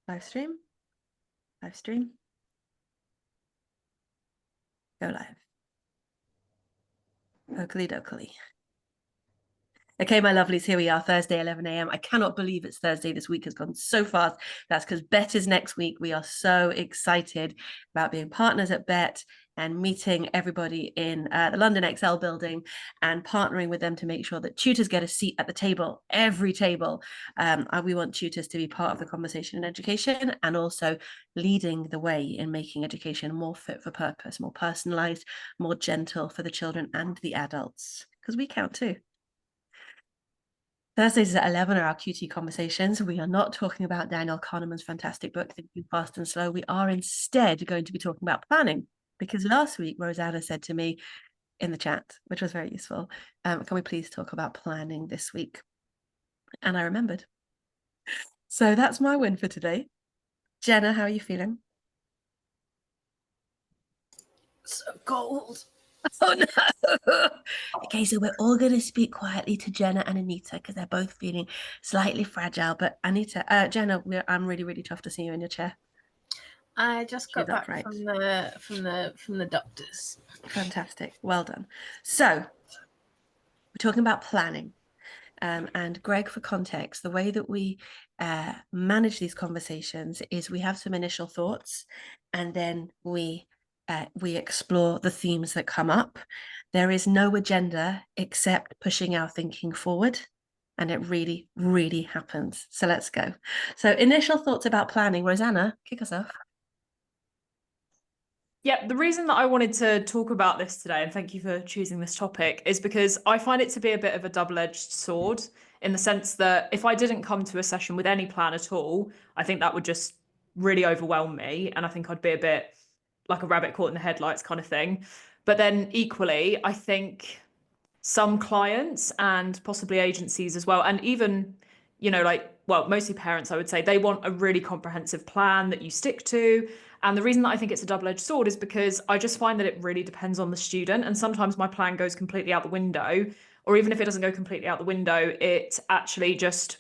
Live stream. Live stream. Go live. Oakley dokley. Okay, my lovelies, here we are, Thursday, 11 a.m. I cannot believe it's Thursday. This week has gone so fast. That's because Bet is next week. We are so excited about being partners at Bet and meeting everybody in the London XL building and partnering with them to make sure that tutors get a seat at the table, every table. We want tutors to be part of the conversation in education and also leading the way in making education more fit for purpose, more personalized, more gentle for the children and the adults, because we count too. Thursdays at 11 are our QT conversations. We are not talking about Daniel Kahneman's fantastic book, Thinking Fast and Slow. We are instead going to be talking about planning, because last week, Rosanna said to me in the chat, which was very useful, can we please talk about planning this week? And I remembered. So that's my win for today. Jenna, how are you feeling? So cold. Oh no. Okay, so we're all going to speak quietly to Jenna and Anita because they're both feeling slightly fragile. But Anita, Jenna, I'm really, really tough to see you in your chair. I just got back from the doctors. Fantastic. Well done. So we're talking about planning. And Greg, for context, the way that we manage these conversations is we have some initial thoughts and then we explore the themes that come up. There is no agenda except pushing our thinking forward. And it really, really happens. So let's go. So initial thoughts about planning. Rosanna, kick us off. Yeah, the reason that I wanted to talk about this today, and thank you for choosing this topic, is because I find it to be a bit of a double-edged sword in the sense that if I didn't come to a session with any plan at all, I think that would just really overwhelm me. And I think I'd be a bit like a rabbit caught in the headlights kind of thing. But then equally, I think some clients and possibly agencies as well, and even, mostly parents, I would say, they want a really comprehensive plan that you stick to. And the reason that I think it's a double-edged sword is because I just find that it really depends on the student. And sometimes my plan goes completely out the window, or even if it doesn't go completely out the window, it actually just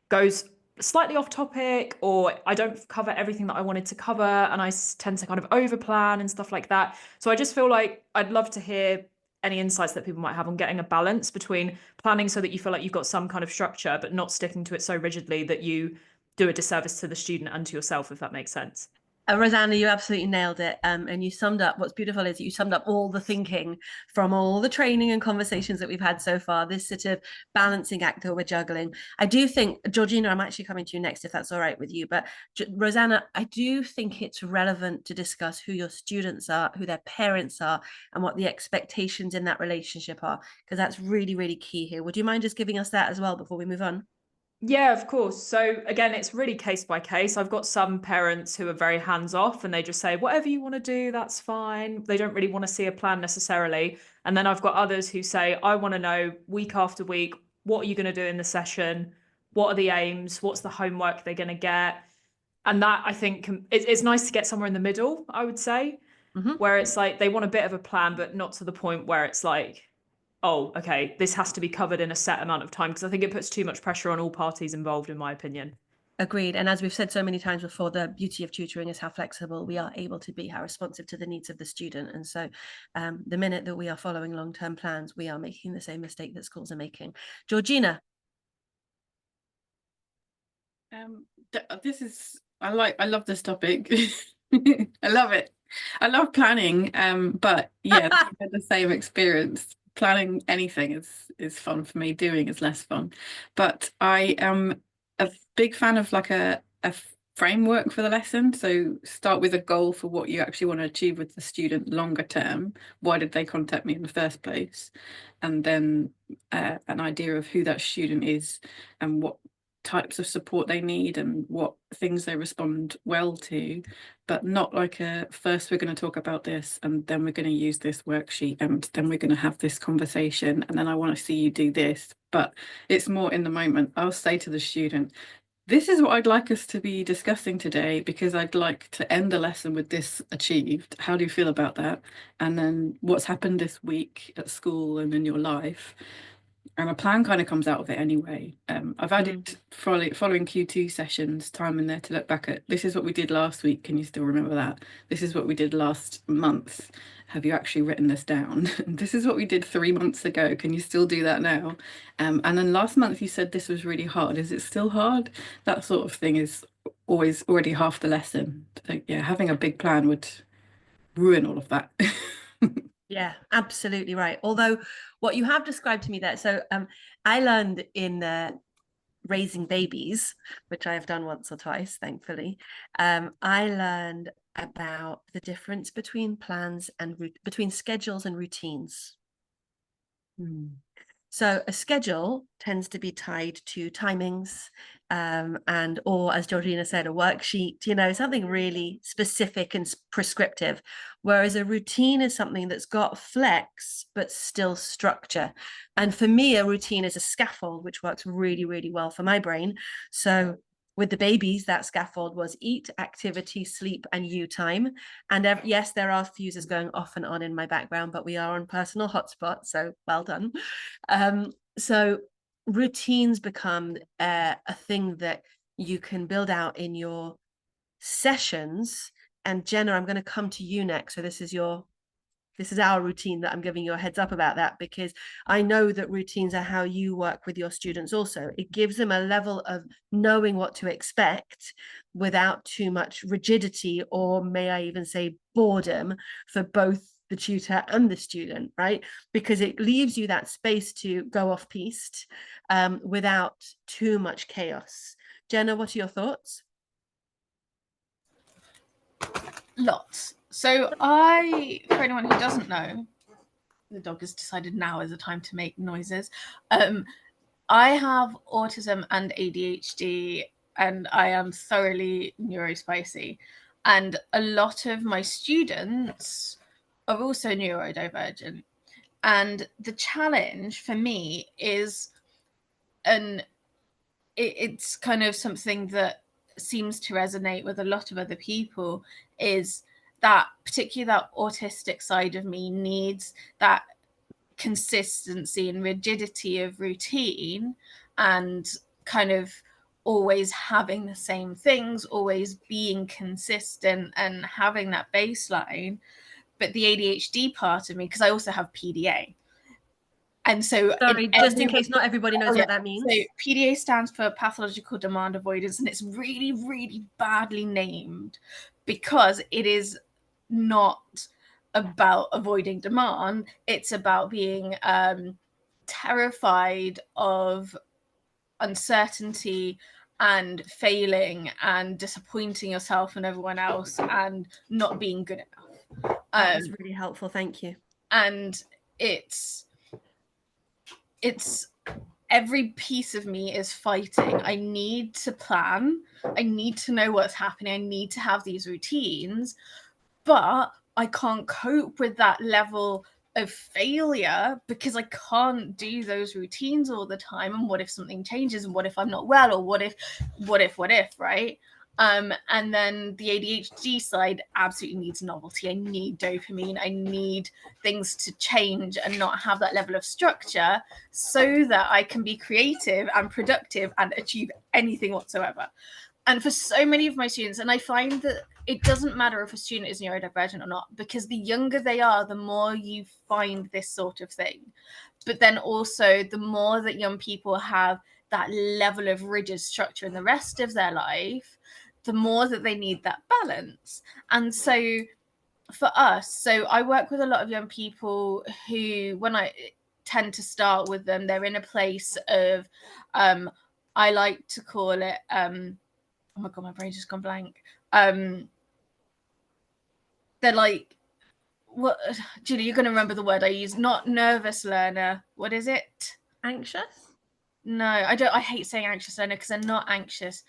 goes slightly off topic, or I don't cover everything that I wanted to cover, and I tend to kind of overplan and stuff like that. So I just feel like I'd love to hear any insights that people might have on getting a balance between planning so that you feel like you've got some kind of structure, but not sticking to it so rigidly that you do a disservice to the student and to yourself, if that makes sense. Rosanna, you absolutely nailed it. And you summed up, what's beautiful is you summed up all the thinking from all the training and conversations that we've had so far, this sort of balancing act that we're juggling. I do think, Georgina, I'm actually coming to you next, if that's all right with you. But Rosanna, I do think it's relevant to discuss who your students are, who their parents are, and what the expectations in that relationship are, because that's really, really key here. Would you mind just giving us that as well before we move on? Yeah, of course. So again, it's really case by case. I've got some parents who are very hands off and they just say, whatever you want to do, that's fine. They don't really want to see a plan necessarily. And then I've got others who say, I want to know week after week, what are you going to do in the session? What are the aims? What's the homework they're going to get? And that, I think, it's nice to get somewhere in the middle, I would say, where it's like they want a bit of a plan, but not to the point where it's like, oh, okay, this has to be covered in a set amount of time, because I think it puts too much pressure on all parties involved, in my opinion. Agreed. And as we've said so many times before, the beauty of tutoring is how flexible we are able to be, how responsive to the needs of the student. And so the minute that we are following long-term plans, we are making the same mistake that schools are making. Georgina. I love this topic. I love it. I love planning. But yeah, I've had the same experience. Planning anything is fun for me. Doing is less fun. But I am a big fan of like a framework for the lesson. So start with a goal for what you actually want to achieve with the student longer term. Why did they contact me in the first place? And then an idea of who that student is and what types of support they need and what things they respond well to, but not like first we're going to talk about this and then we're going to use this worksheet and then we're going to have this conversation and then I want to see you do this. But it's more in the moment. I'll say to the student, this is what I'd like us to be discussing today because I'd like to end the lesson with this achieved. How do you feel about that? And then what's happened this week at school and in your life? And a plan kind of comes out of it anyway. I've added following Q2 sessions time in there to look back at, this is what we did last week. Can you still remember that? This is what we did last month. Have you actually written this down? This is what we did 3 months ago. Can you still do that now? And then last month you said this was really hard. Is it still hard? That sort of thing is always already half the lesson. So yeah, having a big plan would ruin all of that. Yeah, absolutely right. Although what you have described to me there, so I learned in raising babies, which I have done once or twice, thankfully. I learned about the difference between plans and between schedules and routines. So a schedule tends to be tied to timings, or as Georgina said, a worksheet, something really specific and prescriptive. Whereas a routine is something that's got flex, but still structure. And for me, a routine is a scaffold, which works really, really well for my brain. So with the babies, that scaffold was eat, activity, sleep, and you time. And yes, there are fuses going off and on in my background, but we are on personal hotspot, so well done. So routines become a thing that you can build out in your sessions. And Jenna, I'm going to come to you next. So this is our routine that I'm giving you a heads up about, that because I know that routines are how you work with your students also. It gives them a level of knowing what to expect without too much rigidity, or may I even say boredom, for both the tutor and the student, right? Because it leaves you that space to go off piste without too much chaos. Jenna, what are your thoughts? Lots. So for anyone who doesn't know, the dog has decided now is the time to make noises. I have autism and ADHD, and I am thoroughly neurospicy. And a lot of my students are also neurodivergent. And the challenge for me is, and it's kind of something that seems to resonate with a lot of other people, is that particularly that autistic side of me needs that consistency and rigidity of routine, and kind of always having the same things, always being consistent and having that baseline. But the ADHD part of me, because I also have PDA, and so just in case not everybody knows what that means. So PDA stands for pathological demand avoidance, and it's really, really badly named because it is not about avoiding demand. It's about being terrified of uncertainty and failing and disappointing yourself and everyone else and not being good enough. That was really helpful, thank you. And it's every piece of me is fighting. I need to plan. I need to know what's happening. I need to have these routines, but I can't cope with that level of failure because I can't do those routines all the time. And what if something changes? And what if I'm not well? Or what if, right? And then the ADHD side absolutely needs novelty. I need dopamine. I need things to change and not have that level of structure so that I can be creative and productive and achieve anything whatsoever. And for so many of my students, and I find that it doesn't matter if a student is neurodivergent or not, because the younger they are, the more you find this sort of thing. But then also the more that young people have that level of rigid structure in the rest of their life, the more that they need that balance. And so for us, so I work with a lot of young people who, when I tend to start with them, they're in a place of, I like to call it, oh my God, my brain just gone blank. They're like, what, Julie, you're going to remember the word I use, not nervous learner. What is it? Anxious? No, I don't. I hate saying anxious learner because they're not anxious.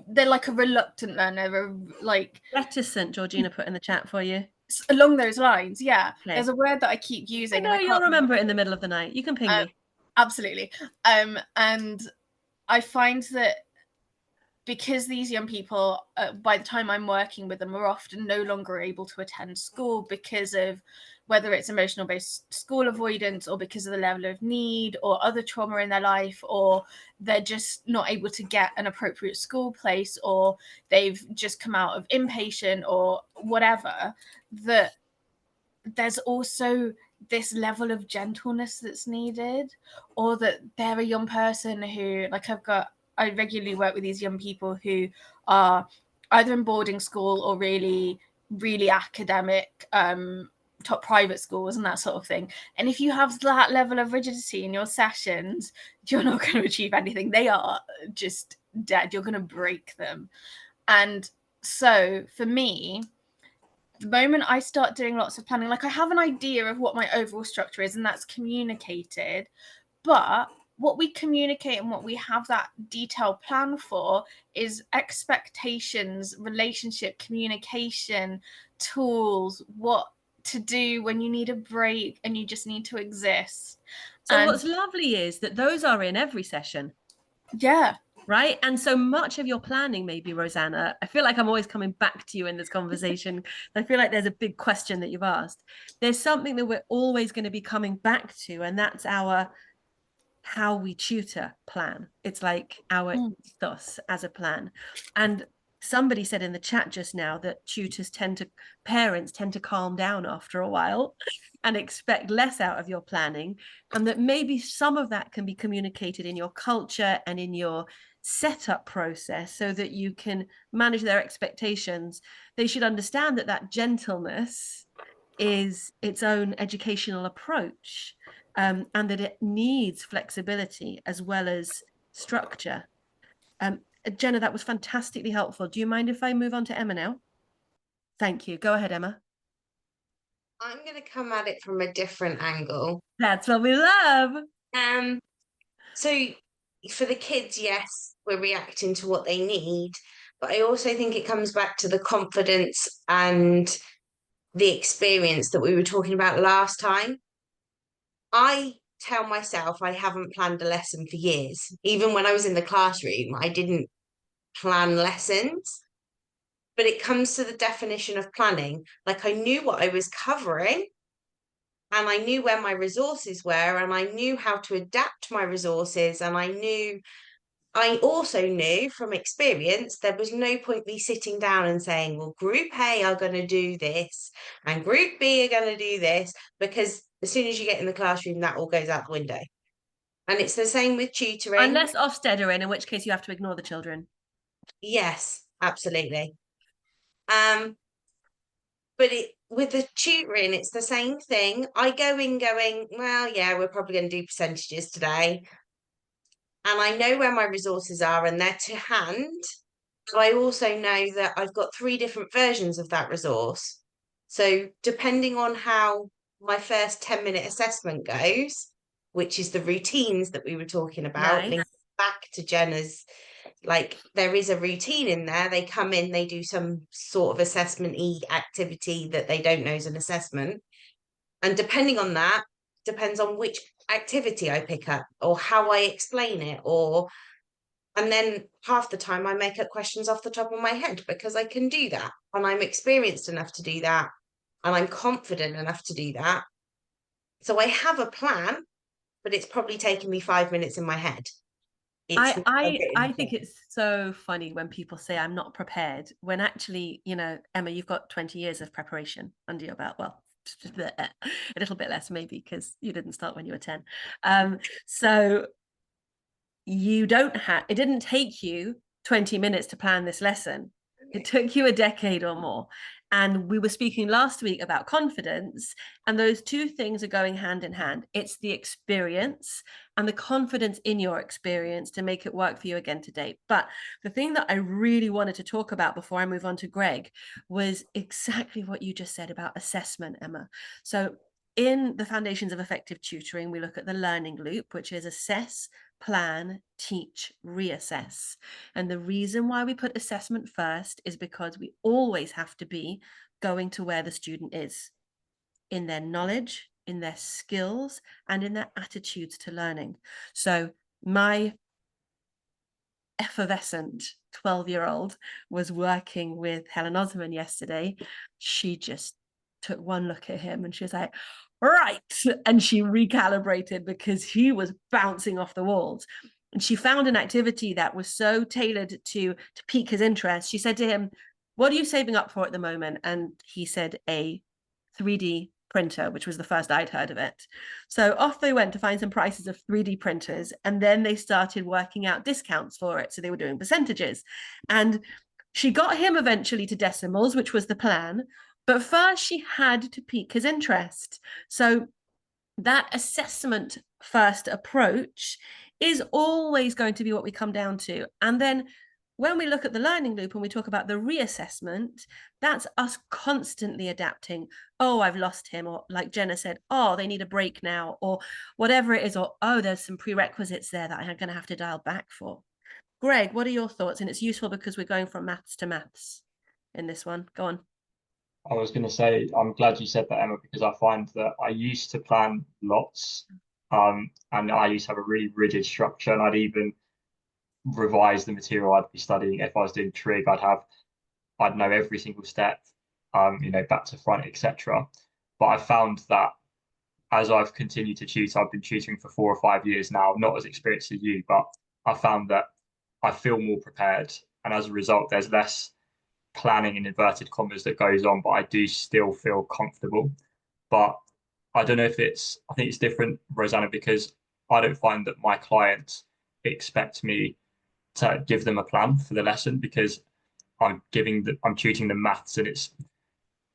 They're like a reluctant learner. They're like reticent. Georgina put in the chat for you. Along those lines, yeah. Okay. There's a word that I keep using. I know you'll remember it in the middle of the night. You can ping me. Absolutely. And I find that because these young people, by the time I'm working with them, are often no longer able to attend school because of whether it's emotional based school avoidance, or because of the level of need or other trauma in their life, or they're just not able to get an appropriate school place, or they've just come out of inpatient or whatever, that there's also this level of gentleness that's needed, or that they're a young person who, like, I regularly work with these young people who are either in boarding school or really, really academic, top private schools and that sort of thing. And if you have that level of rigidity in your sessions, you're not going to achieve anything. They are just dead. You're going to break them. And so for me, the moment I start doing lots of planning, like, I have an idea of what my overall structure is, and that's communicated. But what we communicate and what we have that detailed plan for is expectations, relationship, communication, tools, what to do when you need a break and you just need to exist. So And what's lovely is that those are in every session. yeah. Right. And so much of your planning, maybe, Rosanna, I feel like I'm always coming back to you in this conversation. I feel like there's a big question that you've asked. There's something that we're always going to be coming back to, and that's our how we tutor plan. It's like our ethos as a plan. And somebody said in the chat just now that parents tend to calm down after a while and expect less out of your planning, and that maybe some of that can be communicated in your culture and in your setup process so that you can manage their expectations. They should understand that that gentleness is its own educational approach, and that it needs flexibility as well as structure. Jenna, that was fantastically helpful. Do you mind if I move on to Emma now? Thank you. Go ahead, Emma. I'm going to come at it from a different angle. That's what we love. So for the kids, yes, we're reacting to what they need, but I also think it comes back to the confidence and the experience that we were talking about last time. I tell myself I haven't planned a lesson for years. Even when I was in the classroom, I didn't plan lessons. But it comes to the definition of planning. Like, I knew what I was covering, and I knew where my resources were, and I knew how to adapt my resources, and I also knew from experience there was no point me sitting down and saying, well, group A are going to do this and group B are going to do this, because as soon as you get in the classroom, that all goes out the window. And it's the same with tutoring. Unless Ofsted are in which case you have to ignore the children. Yes, absolutely. But with the tutoring, it's the same thing. I go in going, well, yeah, we're probably going to do percentages today. And I know where my resources are and they're to hand. But I also know that I've got 3 different versions of that resource. So depending on how my first 10-minute assessment goes, which is the routines that we were talking about, linking back to Jenna's, like, there is a routine in there. They come in, they do some sort of assessment-y activity that they don't know is an assessment. And depending on that, depends on which activity I pick up or how I explain it, and then half the time I make up questions off the top of my head because I can do that. And I'm experienced enough to do that. And I'm confident enough to do that. So I have a plan, but it's probably taken me 5 minutes in my head. I think it's so funny when people say I'm not prepared, when actually, you know, Emma, you've got 20 years of preparation under your belt. Well, a little bit less maybe, because you didn't start when you were 10. So it didn't take you 20 minutes to plan this lesson. It took you a decade or more. And we were speaking last week about confidence, and those two things are going hand in hand. It's the experience and the confidence in your experience to make it work for you again today. But the thing that I really wanted to talk about before I move on to Greg was exactly what you just said about assessment, Emma. So in the Foundations of Effective Tutoring, we look at the learning loop, which is assess, plan, teach, reassess. And the reason why we put assessment first is because we always have to be going to where the student is in their knowledge, in their skills, and in their attitudes to learning. So my effervescent 12-year-old was working with Helen Osman yesterday, she just took one look at him and she was like, right, and she recalibrated because he was bouncing off the walls. And she found an activity that was so tailored to pique his interest. She said to him, what are you saving up for at the moment? And he said a 3D printer, which was the first I'd heard of it. So off they went to find some prices of 3D printers, and then they started working out discounts for it. So they were doing percentages, and she got him eventually to decimals, which was the plan. But first she had to pique his interest. So that assessment first approach is always going to be what we come down to. And then when we look at the learning loop and we talk about the reassessment, that's us constantly adapting. Oh, I've lost him. Or like Jenna said, oh, they need a break now, or whatever it is, or oh, there's some prerequisites there that I'm going to have to dial back for. Greg, what are your thoughts? And it's useful because we're going from maths to maths in this one. Go on. I was going to say, I'm glad you said that, Emma, because I find that I used to plan lots, and I used to have a really rigid structure, and I'd even revise the material I'd be studying. If I was doing trig, I'd know every single step, back to front, etc. But I found that as I've continued to tutor, I've been tutoring for 4 or 5 years now, not as experienced as you, but I found that I feel more prepared, and as a result, there's less planning in inverted commas that goes on, but I do still feel comfortable. But I don't know if I think it's different, Rosanna, because I don't find that my clients expect me to give them a plan for the lesson, because I'm tutoring them maths, and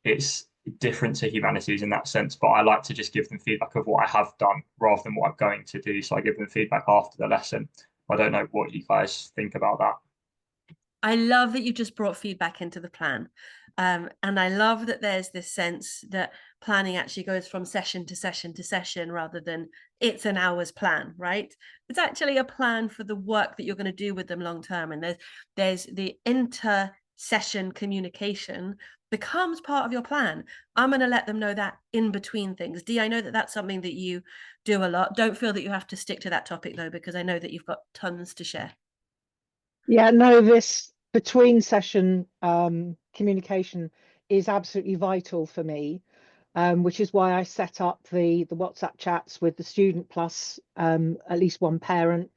it's different to humanities in that sense. But I like to just give them feedback of what I have done rather than what I'm going to do. So I give them feedback after the lesson. I don't know what you guys think about that. I love that you just brought feedback into the plan. And I love that there's this sense that planning actually goes from session to session to session rather than it's an hour's plan, right? It's actually a plan for the work that you're going to do with them long term. And there's the inter-session communication becomes part of your plan. I'm going to let them know that in between things. Dee, I know that that's something that you do a lot. Don't feel that you have to stick to that topic though, because I know that you've got tons to share. Yeah, no, this between session communication is absolutely vital for me, which is why I set up the WhatsApp chats with the student plus at least one parent.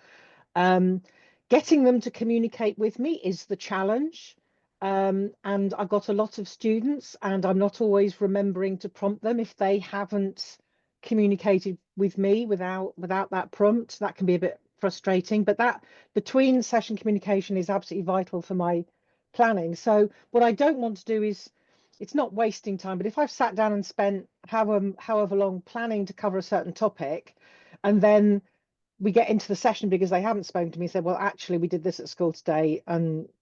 Getting them to communicate with me is the challenge. And I've got a lot of students, and I'm not always remembering to prompt them if they haven't communicated with me without that prompt. That can be a bit frustrating, but that between session communication is absolutely vital for my planning. So what I don't want to do is, it's not wasting time, but if I've sat down and spent however long planning to cover a certain topic, and then we get into the session because they haven't spoken to me and said, well, actually we did this at school today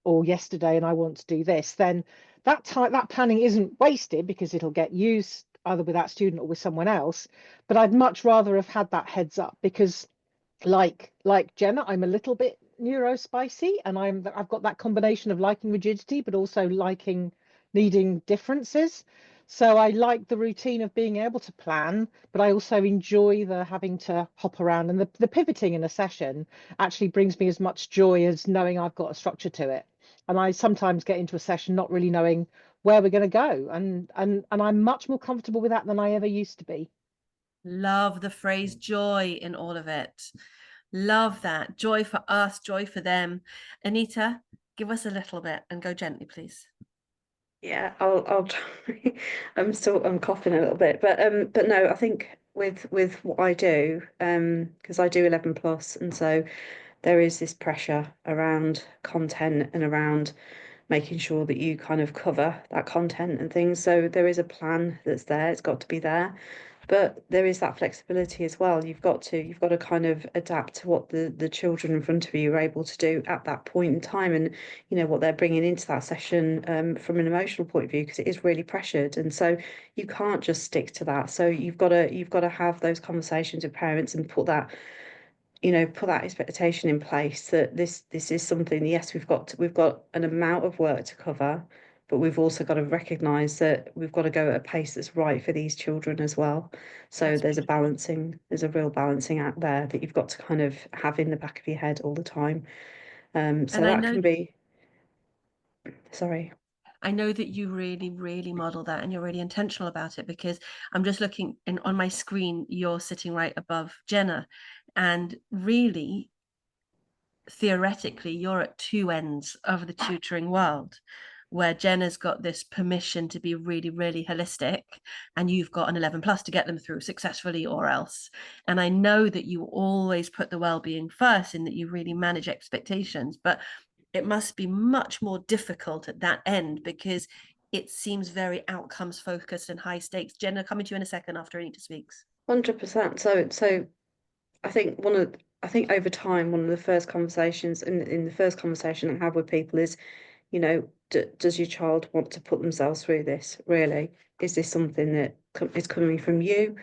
or yesterday, and I want to do this, then that planning isn't wasted because it'll get used either with that student or with someone else. But I'd much rather have had that heads up, because like Jenna, I'm a little bit neurospicy, and I've got that combination of liking rigidity but also needing differences. So I like the routine of being able to plan, but I also enjoy the having to hop around, and the pivoting in a session actually brings me as much joy as knowing I've got a structure to it. And I sometimes get into a session not really knowing where we're going to go, and I'm much more comfortable with that than I ever used to be. Love the phrase joy in all of it. Love that. Joy for us, joy for them. Anita, give us a little bit and go gently, please. Yeah, I'll try. I'm coughing a little bit, but no, I think with what I do, because I do 11 plus, and so there is this pressure around content and around making sure that you kind of cover that content and things. So there is a plan that's there. It's got to be there. But there is that flexibility as well. You've got to kind of adapt to what the children in front of you are able to do at that point in time, and what they're bringing into that session from an emotional point of view, because it is really pressured, and so you can't just stick to that. So you've got to have those conversations with parents and put that expectation in place that this is something. Yes, we've got an amount of work to cover, but we've also got to recognise that we've got to go at a pace that's right for these children as well. So there's a real balancing act there that you've got to kind of have in the back of your head all the time. So And I that know can be, sorry. I know that you really, really model that, and you're really intentional about it, because I'm just looking on my screen, you're sitting right above Jenna, and really, theoretically, you're at two ends of the tutoring world, where Jenna's got this permission to be really, really holistic, and you've got an 11 plus to get them through successfully or else. And I know that you always put the well-being first, in that you really manage expectations, but it must be much more difficult at that end, because it seems very outcomes focused and high stakes. Jenna, coming to you in a second after Anita speaks. 100%. So I think over time, one of the first conversations in the first conversation I have with people is, does your child want to put themselves through this? Really, is this something that is coming from you,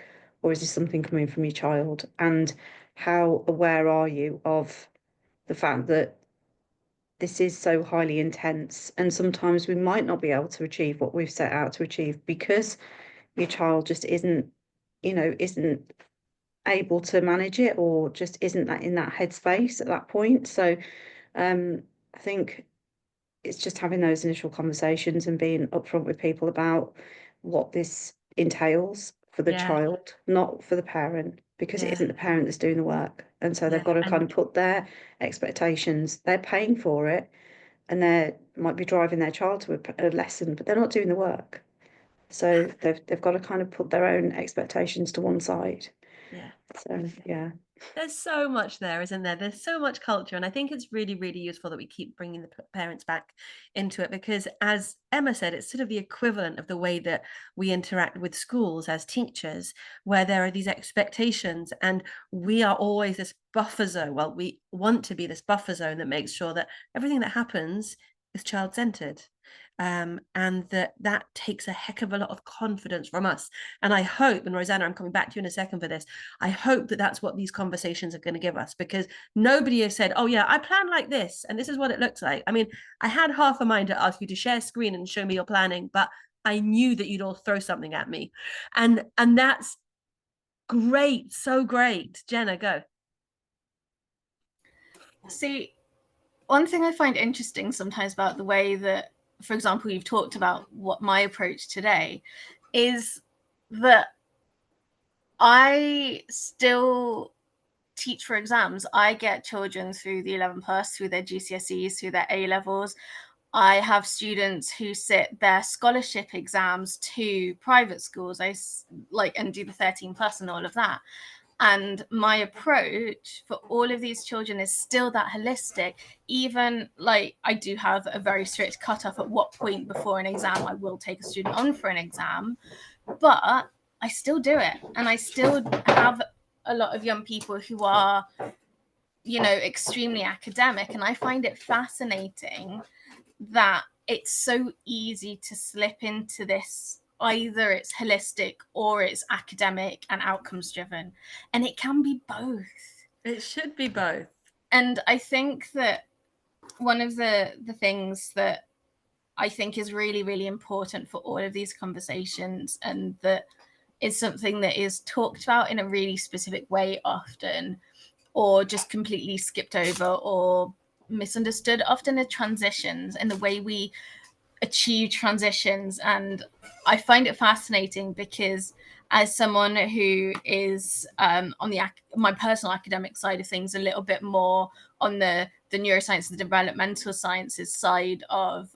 or is this something coming from your child? And how aware are you of the fact that this is so highly intense, and sometimes we might not be able to achieve what we've set out to achieve because your child just isn't able to manage it, or just isn't that in that headspace at that point. So I think it's just having those initial conversations and being upfront with people about what this entails for the child, not for the parent, because it isn't the parent that's doing the work. And so they've got to kind of put their expectations, they're paying for it, and they might be driving their child to a lesson, but they're not doing the work. So they've got to kind of put their own expectations to one side. Yeah. So yeah. There's so much there, isn't there? There's so much culture. And I think it's really, really useful that we keep bringing the parents back into it, because as Emma said, it's sort of the equivalent of the way that we interact with schools as teachers, where there are these expectations, and we are always this buffer zone. Well, we want to be this buffer zone that makes sure that everything that happens is child-centered. And that takes a heck of a lot of confidence from us. And I hope, and Rosanna, I'm coming back to you in a second for this, I hope that that's what these conversations are going to give us, because nobody has said, oh yeah, I plan like this, and this is what it looks like. I mean, I had half a mind to ask you to share screen and show me your planning, but I knew that you'd all throw something at me. And that's great, so great. Jenna, go. See, one thing I find interesting sometimes about the way that, for example, you've talked about what my approach today is, that I still teach for exams. I get children through the 11 plus, through their GCSEs, through their A levels. I have students who sit their scholarship exams to private schools. I and do the 13 plus and all of that. And my approach for all of these children is still that holistic. Even I do have a very strict cutoff at what point before an exam I will take a student on for an exam, but I still do it. And I still have a lot of young people who are, extremely academic. And I find it fascinating that it's so easy to slip into this. Either it's holistic or it's academic and outcomes driven, and it can be both. It should be both. And I think that one of the things that I think is really, really important for all of these conversations, and that is something that is talked about in a really specific way often, or just completely skipped over or misunderstood often, are transitions and the way we achieve transitions. And I find it fascinating because, as someone who is on my personal academic side of things, a little bit more on the neuroscience and the developmental sciences side of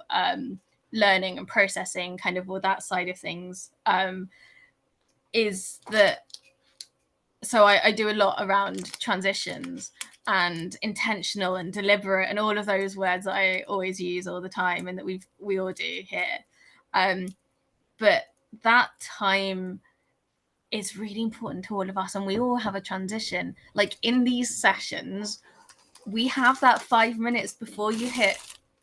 learning and processing, kind of all that side of things, is that, so I do a lot around transitions and intentional and deliberate and all of those words that I always use all the time, and that we all do here. But that time is really important to all of us, and we all have a transition. Like in these sessions, we have that 5 minutes before you hit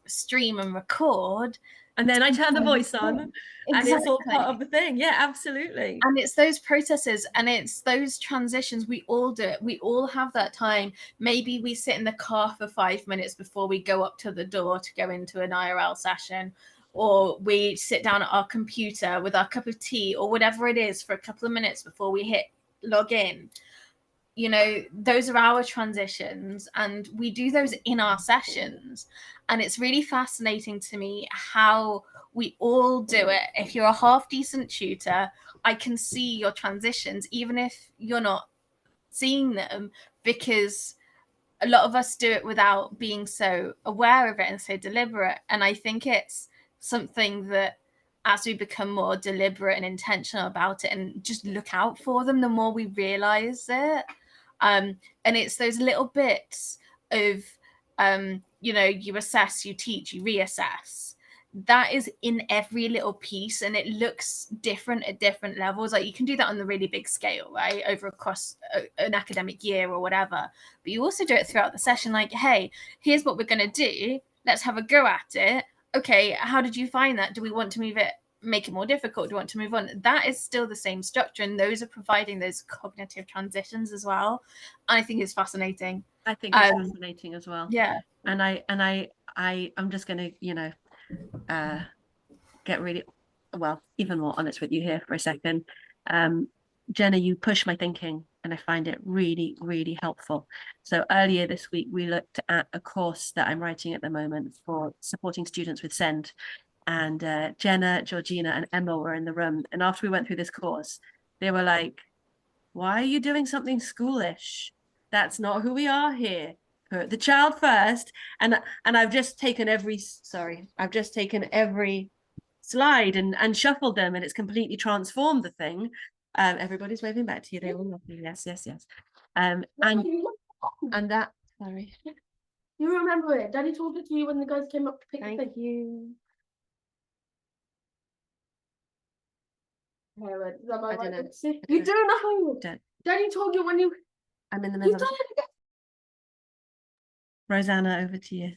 stream and record. And then I turn the voice on, and it's all Exactly. part of the thing. Yeah, absolutely. And it's those processes and it's those transitions. We all do it. We all have that time. Maybe we sit in the car for 5 minutes before we go up to the door to go into an IRL session, or we sit down at our computer with our cup of tea or whatever it is for a couple of minutes before we hit log in. you know, those are our transitions, and we do those in our sessions. And it's really fascinating to me how we all do it. If you're a half decent tutor, I can see your transitions, even if you're not seeing them, because a lot of us do it without being so aware of it and so deliberate. And I think it's something that, as we become more deliberate and intentional about it and just look out for them, the more we realize it. And it's those little bits of, you know, you assess, you teach, you reassess. That is in every little piece, and it looks different at different levels. Like you can do that on the really big scale, right, over across an academic year or whatever. But you also do it throughout the session. Like, hey, here's what we're going to do. Let's have a go at it. Okay, how did you find that? Do we want to move it, make it more difficult? Do you want to move on? That is still the same structure, and those are providing those cognitive transitions as well. I think it's fascinating. I think it's fascinating as well. Yeah. And I'm just gonna, you know, get really, well, even more honest with you here for a second. Jenna, you push my thinking, and I find it really, really helpful. So earlier this week, we looked at a course that I'm writing at the moment for supporting students with SEND. And Jenna, Georgina, and Emma were in the room. And after we went through this course, they were like, why are you doing something schoolish? That's not who we are here. Put the child first. And I've just taken every slide and shuffled them, and it's completely transformed the thing. Everybody's waving back to you. They all love you. Yes, yes, yes. And that, sorry. You remember it. Daddy told it to you when the guys came up to pick the thing. Thank you. Is that my I don't right? know. You do know. Don't. Daddy told you when you. I'm in the You've middle. done it again. Rosanna, over to you.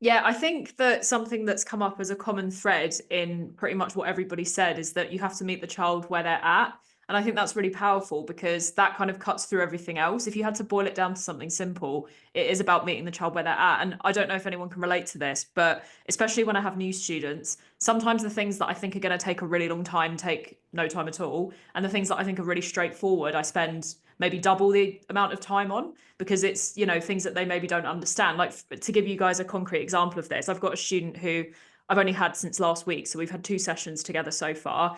Yeah, I think that something that's come up as a common thread in pretty much what everybody said is that you have to meet the child where they're at. And I think that's really powerful because that kind of cuts through everything else. If you had to boil it down to something simple, it is about meeting the child where they're at. And I don't know if anyone can relate to this, but especially when I have new students, sometimes the things that I think are going to take a really long time take no time at all. And the things that I think are really straightforward, I spend maybe double the amount of time on because it's, you know, things that they maybe don't understand. Like, to give you guys a concrete example of this, I've got a student who I've only had since last week. So we've had 2 sessions together so far.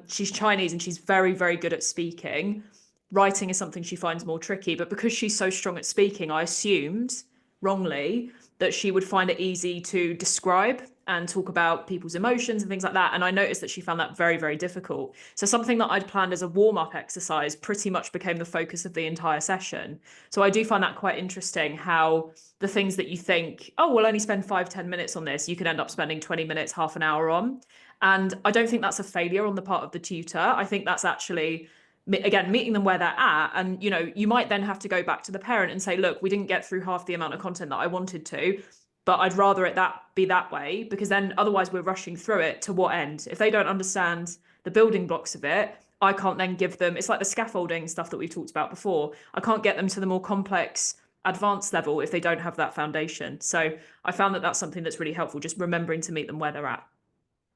She's Chinese and she's very, very good at speaking. Writing is something she finds more tricky, but because she's so strong at speaking, I assumed wrongly that she would find it easy to describe and talk about people's emotions and things like that. And I noticed that she found that very, very difficult. So something that I'd planned as a warm-up exercise pretty much became the focus of the entire session. So I do find that quite interesting, how the things that you think, oh, we'll only spend 5-10 minutes on this, you can end up spending 20 minutes, half an hour on. And I don't think that's a failure on the part of the tutor. I think that's actually, again, meeting them where they're at. And, you know, you might then have to go back to the parent and say, look, we didn't get through half the amount of content that I wanted to, but I'd rather it be that way, because then otherwise we're rushing through it. To what end? If they don't understand the building blocks of it, I can't then give them, it's like the scaffolding stuff that we've talked about before. I can't get them to the more complex advanced level if they don't have that foundation. So I found that that's something that's really helpful, just remembering to meet them where they're at.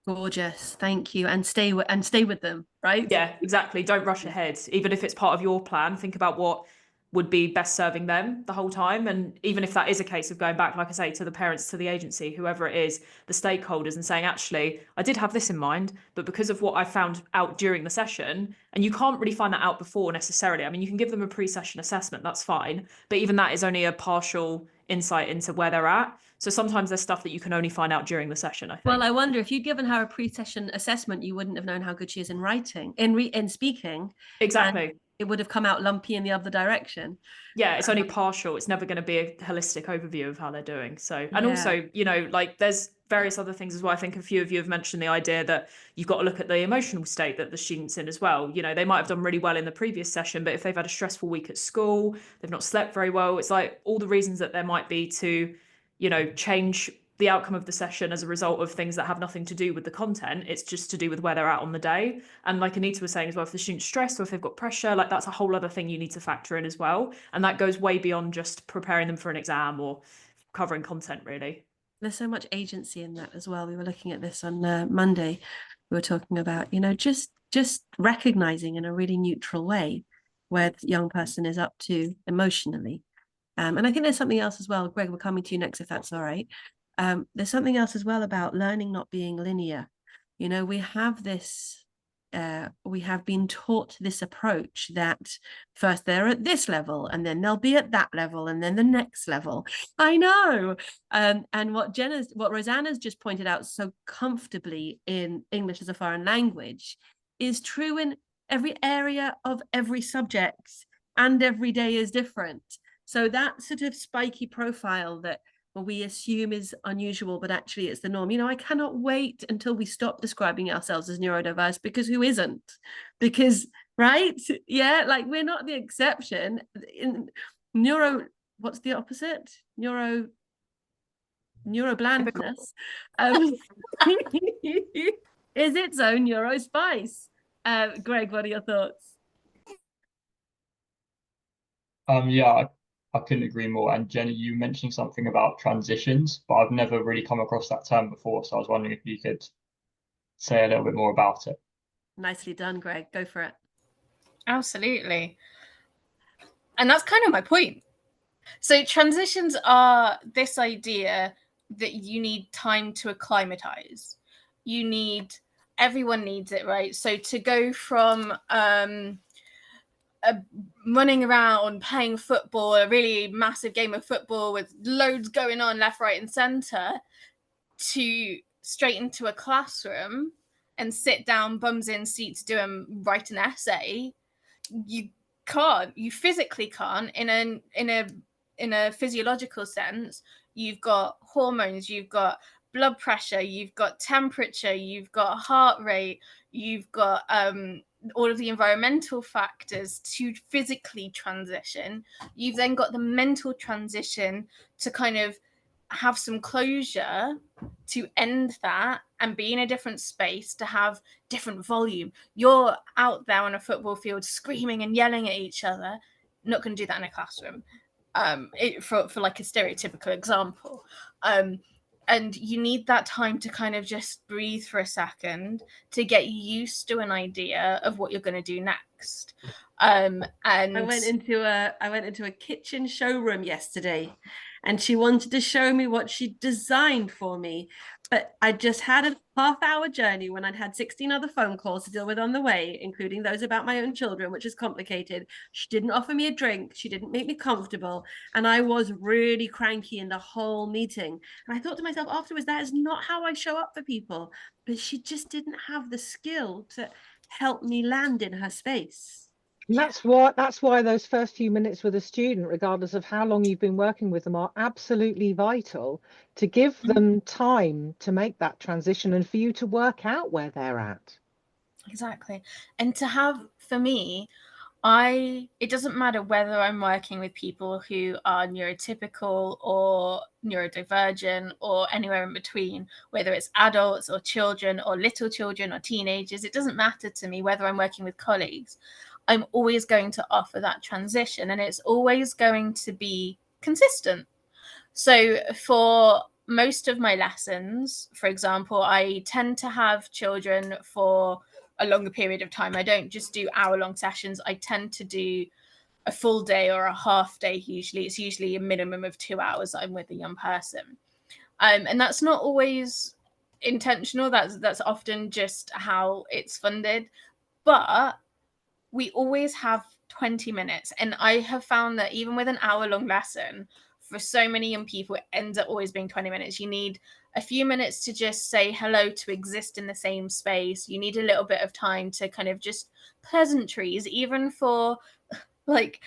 Gorgeous, thank you. And stay with them, right? Yeah, exactly. Don't rush ahead. Even if it's part of your plan, think about what would be best serving them the whole time. And even if that is a case of going back, like I say, to the parents, to the agency, whoever it is, the stakeholders, and saying, actually, I did have this in mind, but because of what I found out during the session, and you can't really find that out before necessarily. I mean, you can give them a pre-session assessment, that's fine, but even that is only a partial insight into where they're at. So sometimes there's stuff that you can only find out during the session, I think. Well, I wonder if you'd given her a pre-session assessment, you wouldn't have known how good she is in writing, in speaking. Exactly. It would have come out lumpy in the other direction. Yeah, it's only partial. It's never going to be a holistic overview of how they're doing. So, and also, you know, like there's various other things as well. I think a few of you have mentioned the idea that you've got to look at the emotional state that the student's in as well. You know, they might have done really well in the previous session, but if they've had a stressful week at school, they've not slept very well, it's like all the reasons that there might be to, you know, change the outcome of the session as a result of things that have nothing to do with the content. It's just to do with where they're at on the day. And like Anita was saying as well, if the student's stressed or if they've got pressure, like that's a whole other thing you need to factor in as well. And that goes way beyond just preparing them for an exam or covering content, really. There's so much agency in that as well. We were looking at this on Monday. We were talking about, you know, just just recognizing in a really neutral way where the young person is up to emotionally. And I think there's something else as well. Greg, we're coming to you next, if that's all right. There's something else as well about learning not being linear. You know, we have this, we have been taught this approach that first they're at this level and then they'll be at that level and then the next level. I know. And what Rosanna's just pointed out so comfortably in English as a foreign language is true in every area of every subject, and every day is different. So that sort of spiky profile that we assume is unusual, but actually it's the norm. You know, I cannot wait until we stop describing ourselves as neurodiverse, because who isn't? Because, right? Yeah, like we're not the exception. In what's the opposite? Neuroblandness is its own neurospice. Greg, what are your thoughts? Yeah, I couldn't agree more. And Jenny, you mentioning something about transitions, but I've never really come across that term before. So I was wondering if you could say a little bit more about it. Nicely done, Greg. Go for it. Absolutely. And that's kind of my point. So transitions are this idea that you need time to acclimatize. Everyone needs it, right? So to go from running around playing football, a really massive game of football with loads going on left, right, and center, to straight into a classroom and sit down, bums in seats, write an essay, you physically can't. In a physiological sense, you've got hormones, you've got blood pressure, you've got temperature, you've got heart rate, you've got all of the environmental factors to physically transition. You've then got the mental transition to kind of have some closure to end that and be in a different space, to have different volume. You're out there on a football field screaming and yelling at each other. Not going to do that in a classroom. For like a stereotypical example. And you need that time to kind of just breathe for a second to get used to an idea of what you're going to do next. And I went into a kitchen showroom yesterday, and she wanted to show me what she designed for me. But I just had a half-hour journey when I'd had 16 other phone calls to deal with on the way, including those about my own children, which is complicated. She didn't offer me a drink. She didn't make me comfortable. And I was really cranky in the whole meeting. And I thought to myself afterwards, that is not how I show up for people. But she just didn't have the skill to help me land in her space. And that's why those first few minutes with a student, regardless of how long you've been working with them, are absolutely vital to give them time to make that transition and for you to work out where they're at. Exactly. And to have, for me, it doesn't matter whether I'm working with people who are neurotypical or neurodivergent or anywhere in between, whether it's adults or children or little children or teenagers. It doesn't matter to me whether I'm working with colleagues. I'm always going to offer that transition, and it's always going to be consistent. So for most of my lessons, for example, I tend to have children for a longer period of time. I don't just do hour-long sessions. I tend to do a full day or a half day. It's usually a minimum of 2 hours that I'm with a young person. And that's not always intentional. That's often just how it's funded. But we always have 20 minutes. And I have found that even with an hour-long lesson, for so many young people, it ends up always being 20 minutes. You need a few minutes to just say hello, to exist in the same space. You need a little bit of time to kind of just pleasantries, even for like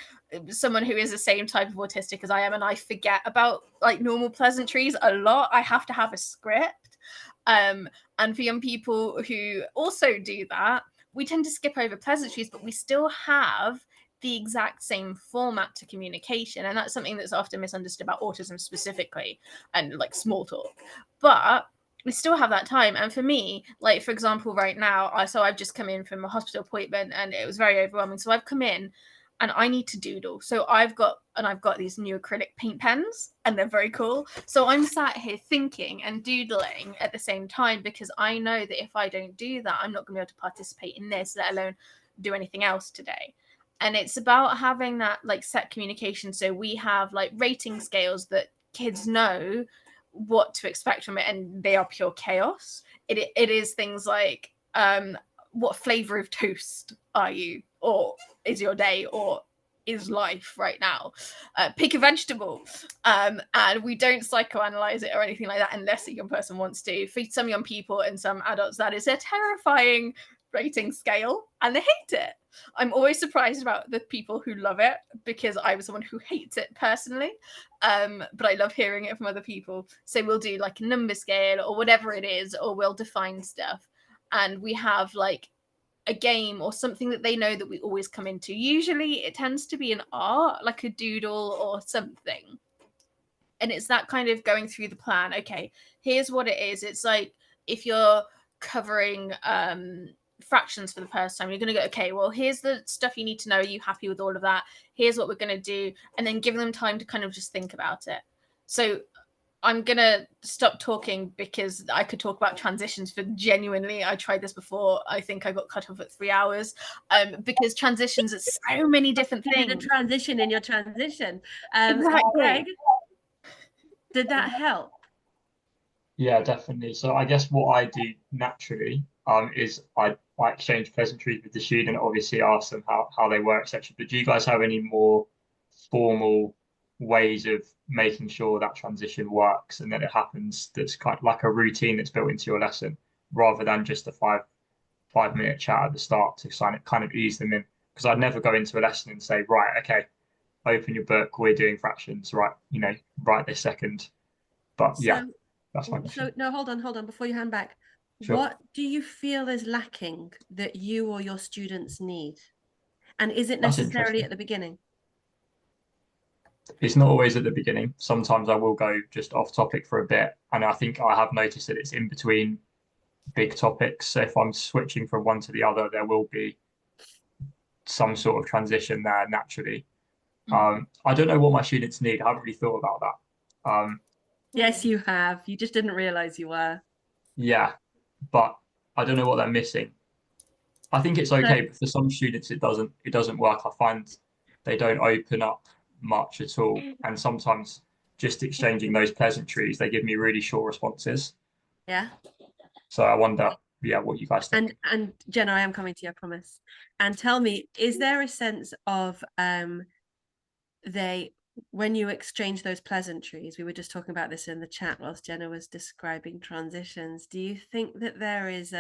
someone who is the same type of autistic as I am, and I forget about like normal pleasantries a lot. I have to have a script. And for young people who also do that, we tend to skip over pleasantries, but we still have the exact same format to communication. And that's something that's often misunderstood about autism specifically, and like small talk. But we still have that time. And for me, like, for example, right now, I've just come in from a hospital appointment and it was very overwhelming. So I've come in and I need to doodle. So I've got these new acrylic paint pens, and they're very cool. So I'm sat here thinking and doodling at the same time, because I know that if I don't do that, I'm not going to be able to participate in this, let alone do anything else today. And it's about having that like set communication. So we have like rating scales that kids know what to expect from it, and they are pure chaos. It is things like, what flavor of toast are you, or is your day, or is life right now? Pick a vegetable. And we don't psychoanalyze it or anything like that unless a young person wants to. For some young people and some adults, that is a terrifying rating scale, and they hate it. I'm always surprised about the people who love it, because I was someone who hates it personally. But I love hearing it from other people. So we'll do like a number scale or whatever it is, or we'll define stuff. And we have like a game or something that they know that we always come into. Usually it tends to be an art, like a doodle or something. And it's that kind of going through the plan. Okay, here's what it is. It's like if you're covering fractions for the first time, you're going to go, okay, well, here's the stuff you need to know. Are you happy with all of that? Here's what we're going to do. And then give them time to kind of just think about it. So I'm going to stop talking, because I could talk about transitions for genuinely. I tried this before. I think I got cut off at 3 hours, because transitions are so many different things. The transition in your transition. Exactly. Greg, did that help? Yeah, definitely. So I guess what I do naturally is I exchange pleasantries with the student, obviously ask them how they work, etc. But do you guys have any more formal ways of making sure that transition works and that it happens, that's kind of like a routine that's built into your lesson, rather than just a five-minute chat at the start to kind of ease them in? Because I'd never go into a lesson and say, right, okay, open your book, we're doing fractions, right, right this second. But yeah, that's my question. So no, hold on before you hand back. Sure. What do you feel is lacking that you or your students need? And is it That's necessarily interesting. at the beginning? It's not always at the beginning. Sometimes I will go just off topic for a bit. And I think I have noticed that it's in between big topics. So if I'm switching from one to the other, there will be some sort of transition there naturally. I don't know what my students need. I haven't really thought about that. Yes, you have. You just didn't realize you were. Yeah, but I don't know what they're missing. I think it's okay, but for some students it doesn't work. I find they don't open up much at all. And sometimes just exchanging those pleasantries, they give me really short responses. Yeah. So I wonder, what you guys think. And Jenna, I am coming to you, I promise. And tell me, is there a sense of when you exchange those pleasantries, we were just talking about this in the chat whilst Jenna was describing transitions, do you think that there is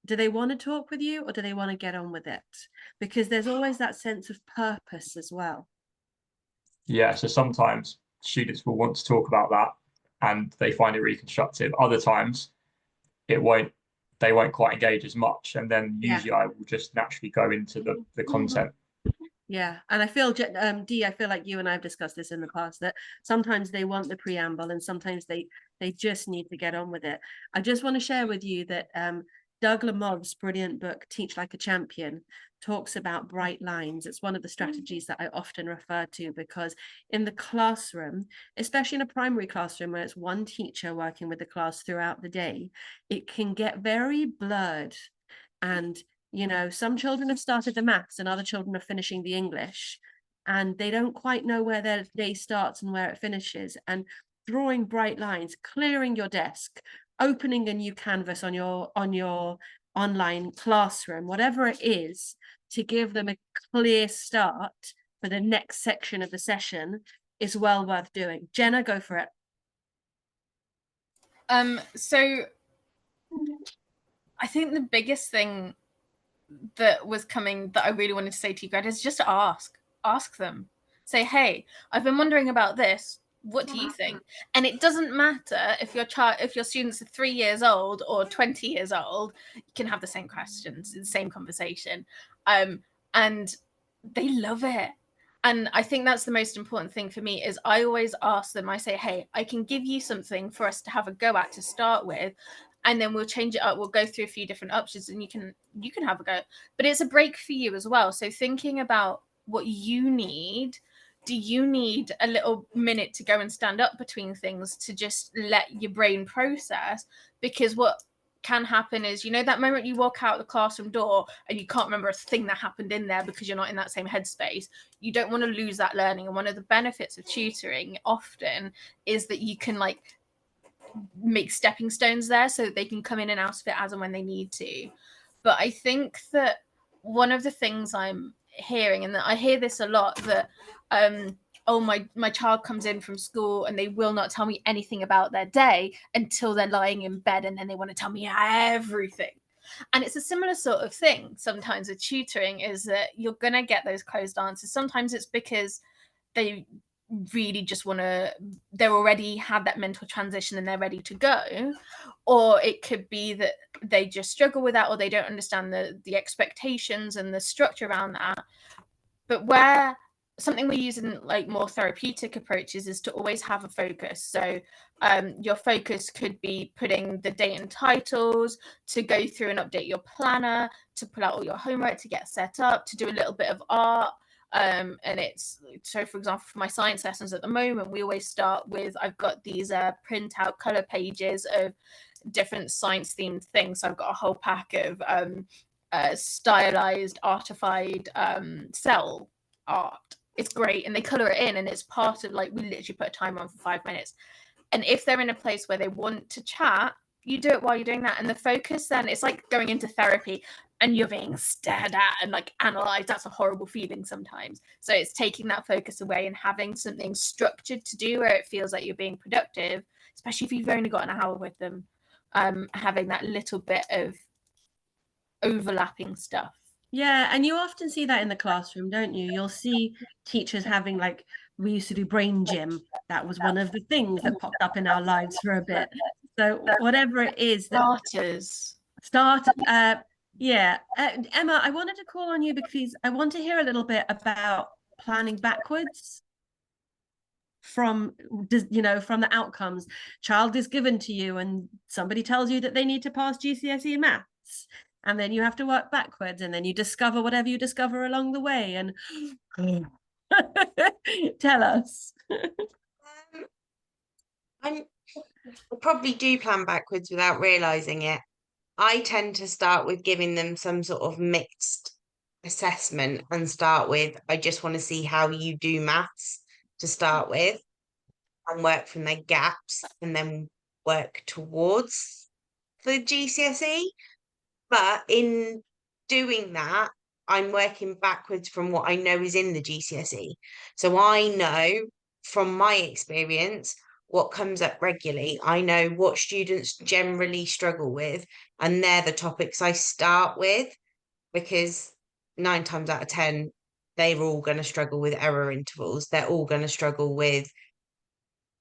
do they want to talk with you, or do they want to get on with it? Because there's always that sense of purpose as well. Yeah, so sometimes students will want to talk about that and they find it really constructive. Other times they won't quite engage as much. And then usually I will just naturally go into the content. Yeah, and I feel, Dee, I feel like you and I have discussed this in the past, that sometimes they want the preamble and sometimes they just need to get on with it. I just want to share with you that Doug Lamove's brilliant book, Teach Like a Champion, talks about bright lines. It's one of the strategies that I often refer to, because in the classroom, especially in a primary classroom where it's one teacher working with the class throughout the day, it can get very blurred. And some children have started the maths and other children are finishing the English, and they don't quite know where their day starts and where it finishes. And drawing bright lines, clearing your desk, opening a new canvas on your online classroom, whatever it is, to give them a clear start for the next section of the session is well worth doing. Jenna, go for it. So I think the biggest thing that was coming that I really wanted to say to you guys is just ask them. Say, hey, I've been wondering about this. What do you think? And it doesn't matter if your students are 3 years old or 20 years old, you can have the same questions, the same conversation. And they love it. And I think that's the most important thing for me, is I always ask them, I say, hey, I can give you something for us to have a go at to start with, and then we'll change it up. We'll go through a few different options and you can have a go. But it's a break for you as well. So thinking about what you need. Do you need a little minute to go and stand up between things to just let your brain process? Because what can happen is, you know, that moment you walk out the classroom door and you can't remember a thing that happened in there because you're not in that same headspace. You don't want to lose that learning. And one of the benefits of tutoring often is that you can like make stepping stones there so that they can come in and out of it as and when they need to. But I think that one of the things I'm hearing, and that I hear this a lot, that oh, my child comes in from school and they will not tell me anything about their day until they're lying in bed, and then they want to tell me everything. And it's a similar sort of thing sometimes with tutoring, is that you're going to get those closed answers. Sometimes it's because they really just want to, they're already had that mental transition and they're ready to go, or it could be that they just struggle with that, or they don't understand the expectations and the structure around that. But where something we use in like more therapeutic approaches is to always have a focus. So your focus could be putting the date and titles, to go through and update your planner, to pull out all your homework, to get set up, to do a little bit of art. And it's, so for example, for my science lessons at the moment, we always start with, I've got these print out color pages of different science themed things. So I've got a whole pack of stylized artified cell art. It's great, and they color it in, and it's part of, like, we literally put a timer on for 5 minutes. And if they're in a place where they want to chat, you do it while you're doing that. And the focus then, it's like going into therapy and you're being stared at and like analyzed. That's a horrible feeling sometimes. So it's taking that focus away and having something structured to do where it feels like you're being productive, especially if you've only got an hour with them. Having that little bit of overlapping stuff. Yeah, and you often see that in the classroom, don't you? You'll see teachers having, like, we used to do brain gym. That was one of the things that popped up in our lives for a bit. So whatever it is that yeah. Emma, I wanted to call on you because I want to hear a little bit about planning backwards from, you know, from the outcomes. Child is given to you and somebody tells you that they need to pass GCSE maths, and then you have to work backwards, and then you discover whatever you discover along the way. And tell us. I probably do plan backwards without realizing it. I tend to start with giving them some sort of mixed assessment and start with, I just want to see how you do maths to start with, and work from their gaps and then work towards the GCSE. But in doing that, I'm working backwards from what I know is in the GCSE. So I know from my experience what comes up regularly. I know what students generally struggle with, and they're the topics I start with, because 9 times out of 10, they're all going to struggle with error intervals. They're all going to struggle with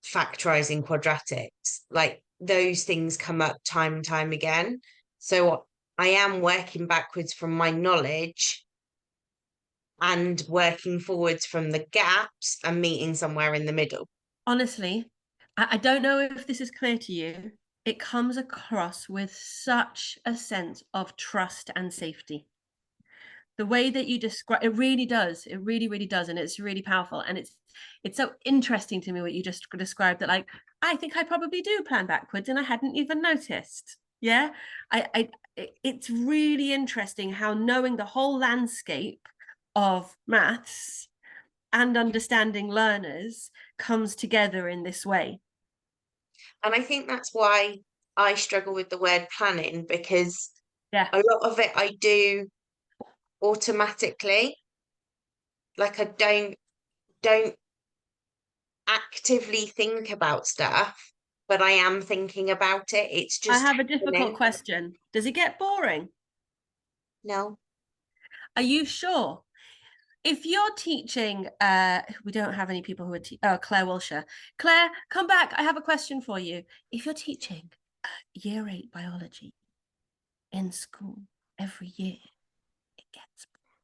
factorizing quadratics. Like, those things come up time and time again. So I am working backwards from my knowledge and working forwards from the gaps and meeting somewhere in the middle. Honestly, I don't know if this is clear to you. It comes across with such a sense of trust and safety. The way that you describe it really does. It really, really does. And it's really powerful. And it's so interesting to me what you just described, that, like, I think I probably do plan backwards and I hadn't even noticed. Yeah. It's really interesting how knowing the whole landscape of maths and understanding learners comes together in this way. And I think that's why I struggle with the word planning, because Yeah, a lot of it I do automatically. Like, I don't actively think about stuff, but I am thinking about it. It's I just have a difficult happening. question. Does it get boring? No. Are you sure? If you're teaching, we don't have any people who are Claire Wilshire. Claire, come back. I have a question for you. If you're teaching year 8 biology in school every year, it gets boring.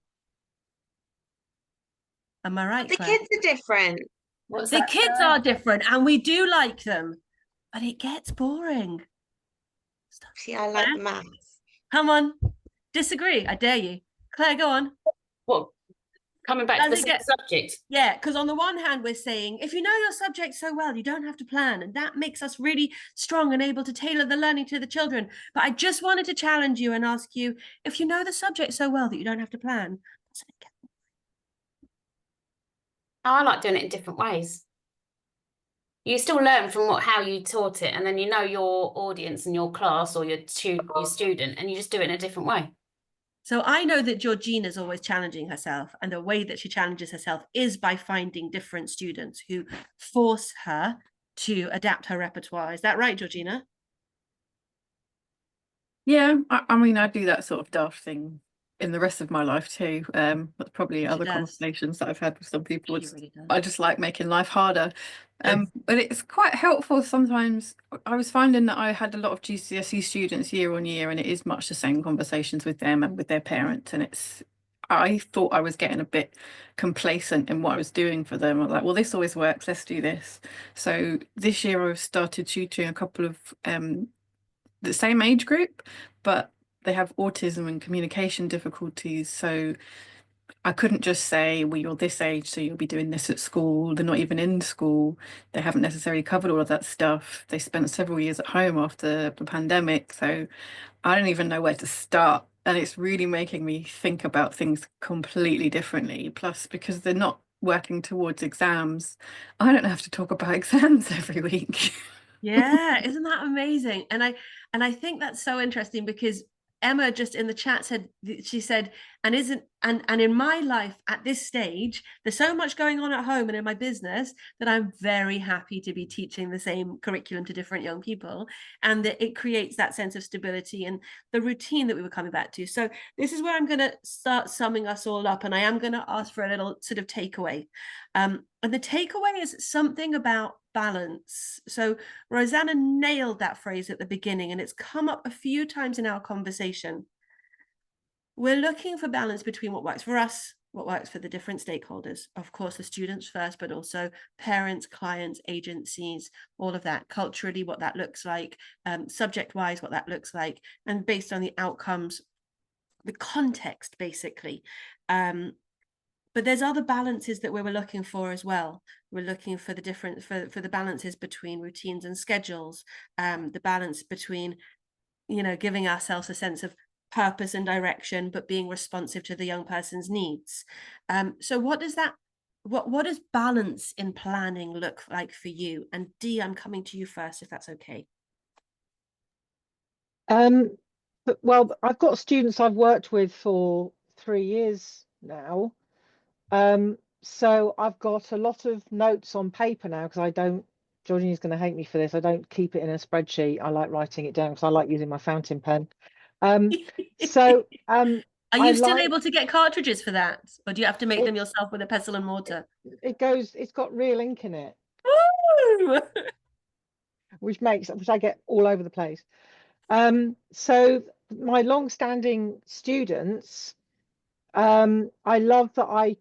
Am I right, The Claire? kids are different. The kids are different and we do like them, but it gets boring. See, I like the maths. Come on, disagree. I dare you. Claire, go on. Well, coming back to Does the it same subject. Yeah, because on the one hand, we're saying, if you know your subject so well, you don't have to plan. And that makes us really strong and able to tailor the learning to the children. But I just wanted to challenge you and ask you, if you know the subject so well that you don't have to plan, doesn't it get I like doing it in different ways. You still learn from how you taught it, and then you know your audience and your class or your student, and you just do it in a different way. So I know that Georgina's always challenging herself, and the way that she challenges herself is by finding different students who force her to adapt her repertoire. Is that right, Georgina? Yeah, I mean, I do that sort of daft thing in the rest of my life too. But probably She other does. conversations that I've had with some people. She really does. I just like making life harder. But it's quite helpful sometimes. I was finding that I had a lot of GCSE students year on year, and it is much the same conversations with them and with their parents. And I thought I was getting a bit complacent in what I was doing for them. I was like, well, this always works, let's do this. So this year I've started tutoring a couple of the same age group, but they have autism and communication difficulties. So I couldn't just say, well, you're this age, so you'll be doing this at school. They're not even in school. They haven't necessarily covered all of that stuff. They spent several years at home after the pandemic. So I don't even know where to start. And it's really making me think about things completely differently. Plus, because they're not working towards exams, I don't have to talk about exams every week. Yeah, isn't that amazing? And I think that's so interesting because Emma just in the chat said, she said, and in my life at this stage, there's so much going on at home and in my business that I'm very happy to be teaching the same curriculum to different young people, and that it creates that sense of stability and the routine that we were coming back to. So this is where I'm going to start summing us all up, and I am going to ask for a little sort of takeaway. And the takeaway is something about balance. So Rosanna nailed that phrase at the beginning, and it's come up a few times in our conversation. We're looking for balance between what works for us, what works for the different stakeholders. Of course, the students first, but also parents, clients, agencies, all of that. Culturally, what that looks like, subject-wise, what that looks like, and based on the outcomes, the context, basically. But there's other balances that we were looking for as well. We're looking for the different for the balances between routines and schedules, the balance between, giving ourselves a sense of purpose and direction, but being responsive to the young person's needs. So what does balance in planning look like for you? And Dee, I'm coming to you first, if that's okay. Well, I've got students I've worked with for 3 years now. So I've got a lot of notes on paper now because Georgina's going to hate me for this. I don't keep it in a spreadsheet. I like writing it down because I like using my fountain pen. Are you still able to get cartridges for that? Or do you have to make them yourself with a pestle and mortar? It's got real ink in it. Ooh! which I get all over the place. So my long-standing students, I love that I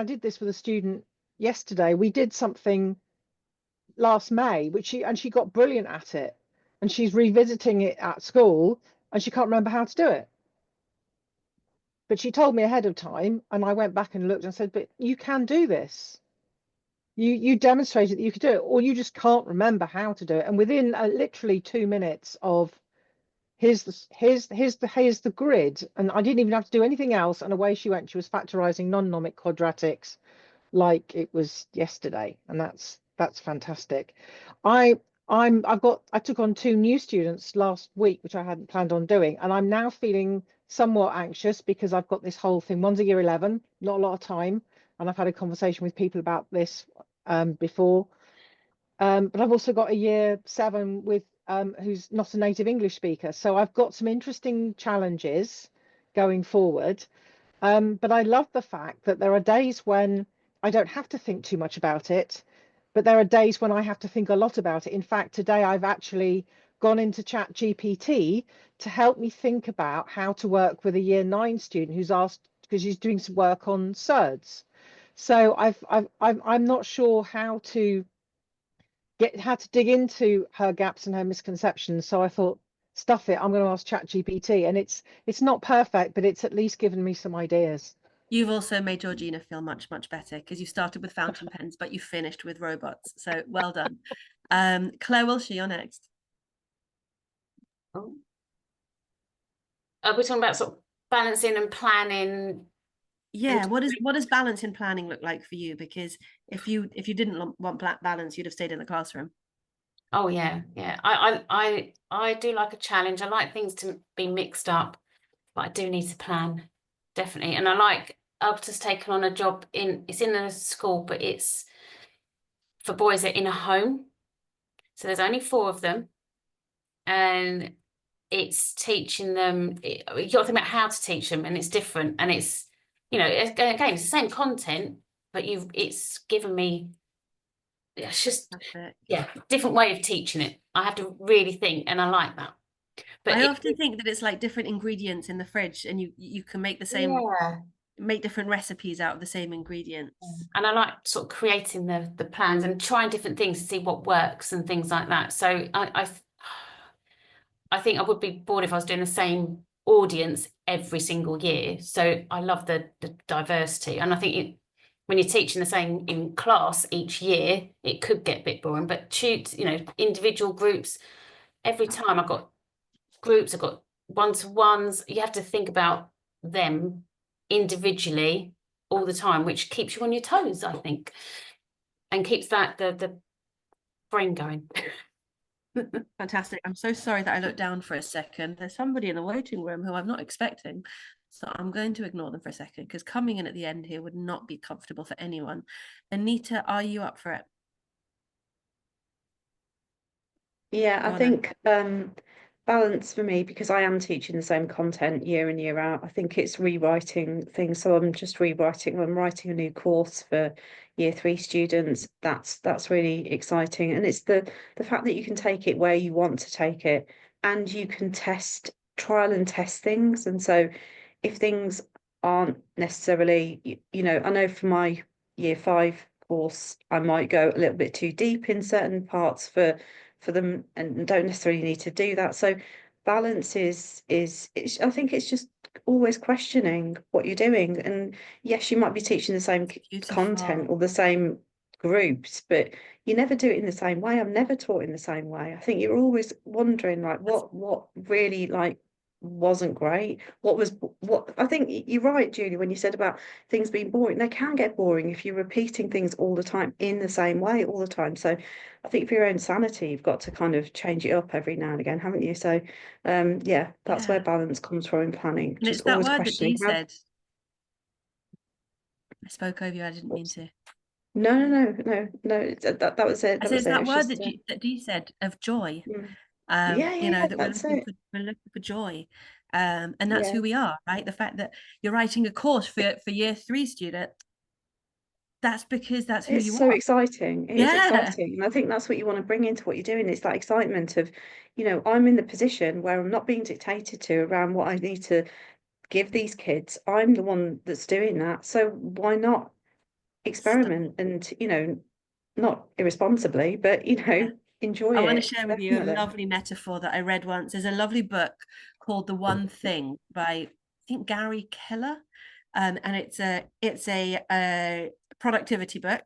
did this with a student yesterday. We did something last May, she got brilliant at it, and she's revisiting it at school, and she can't remember how to do it. But she told me ahead of time, and I went back and looked and said, but you can do this. You demonstrated that you could do it, or you just can't remember how to do it. And within literally 2 minutes of here's the grid, and I didn't even have to do anything else, and away she went. She was factorizing non-nomic quadratics like it was yesterday, and that's fantastic. I took on 2 new students last week, which I hadn't planned on doing, and I'm now feeling somewhat anxious because I've got this whole thing. One's a year 11, not a lot of time, and I've had a conversation with people about this before. But I've also got a year 7 with who's not a native English speaker, so I've got some interesting challenges going forward. But I love the fact that there are days when I don't have to think too much about it, but there are days when I have to think a lot about it. In fact, today I've actually gone into ChatGPT to help me think about how to work with a year 9 student who's asked, because she's doing some work on SERDs. So I'm not sure how to dig into her gaps and her misconceptions. So I thought, stuff it, I'm going to ask ChatGPT, and it's not perfect, but it's at least given me some ideas. You've also made Georgina feel much, much better because you started with fountain pens, but you finished with robots. So well done. Claire Wilshire, you're next. Oh. We're talking about sort of balancing and planning. Yeah, what does balance in planning look like for you? Because if you didn't want balance, you'd have stayed in the classroom. Oh yeah. I do like a challenge. I like things to be mixed up, but I do need to plan, definitely. And I've just taken on a job it's in a school, but it's for boys that are in a home. So there's only 4 of them, and it's teaching them. You got to think about how to teach them, and it's different. And it's, again, it's the same content, but it's given me. It's just different way of teaching it. I have to really think, and I like that. But I often think that it's like different ingredients in the fridge, and you can make the same, make different recipes out of the same ingredients. And I like sort of creating the plans and trying different things to see what works and things like that. So I think I would be bored if I was doing the same audience every single year. So I love the diversity, and I think when you're teaching the same in class each year, it could get a bit boring. But individual groups. Every time I've got groups, I've got one-to-ones. You have to think about them individually all the time, which keeps you on your toes, I think, and keeps the brain going. Fantastic. I'm so sorry that I looked down for a second. There's somebody in the waiting room who I'm not expecting. So I'm going to ignore them for a second, because coming in at the end here would not be comfortable for anyone. Anita, are you up for it? Yeah, I think balance for me, because I am teaching the same content year in, year out. I think it's rewriting things. So I'm writing a new course for year 3 students. That's really exciting. And it's the fact that you can take it where you want to take it, and you can trial and test things. And so if things aren't necessarily, I know for my year 5 course, I might go a little bit too deep in certain parts for them, and don't necessarily need to do that. So balance is I think it's just always questioning what you're doing. And yes, you might be teaching the same content or the same groups, but you never do it in the same way. I'm never taught in the same way. I think you're always wondering, like, what really, like, wasn't great, what I think you're right, Julie, when you said about things being boring. They can get boring if you're repeating things all the time in the same way all the time. So I think for your own sanity, you've got to kind of change it up every now and again, haven't you? So that's where balance comes from in planning. And just it's that always word questioning. that Dee said. I spoke over you. I didn't mean to. No. That was it. It's that word that Dee said, of joy. That we're looking for joy. And that's who we are, right? The fact that you're writing a course for year 3 student, that's because that's who you are. It's so exciting. It's exciting. And I think that's what you want to bring into what you're doing. It's that excitement of, I'm in the position where I'm not being dictated to around what I need to give these kids. I'm the one that's doing that. So why not experiment and, not irresponsibly, but, enjoy it. I want to share with you a lovely metaphor that I read once. There's a lovely book called The One Thing by, I think, Gary Keller. And it's a productivity book.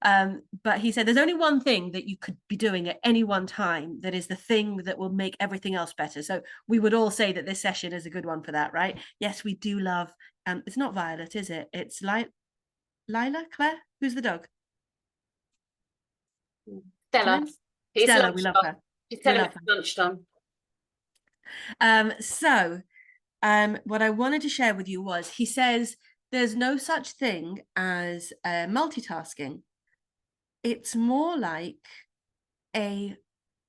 But he said there's only one thing that you could be doing at any one time that is the thing that will make everything else better. So we would all say that this session is a good one for that, right? Yes, we do love, it's not Violet, is it? It's Lila, Claire? Who's the dog? Stella. Stella, we love her. She's telling me lunchtime. So what I wanted to share with you was, he says there's no such thing as multitasking. It's more like a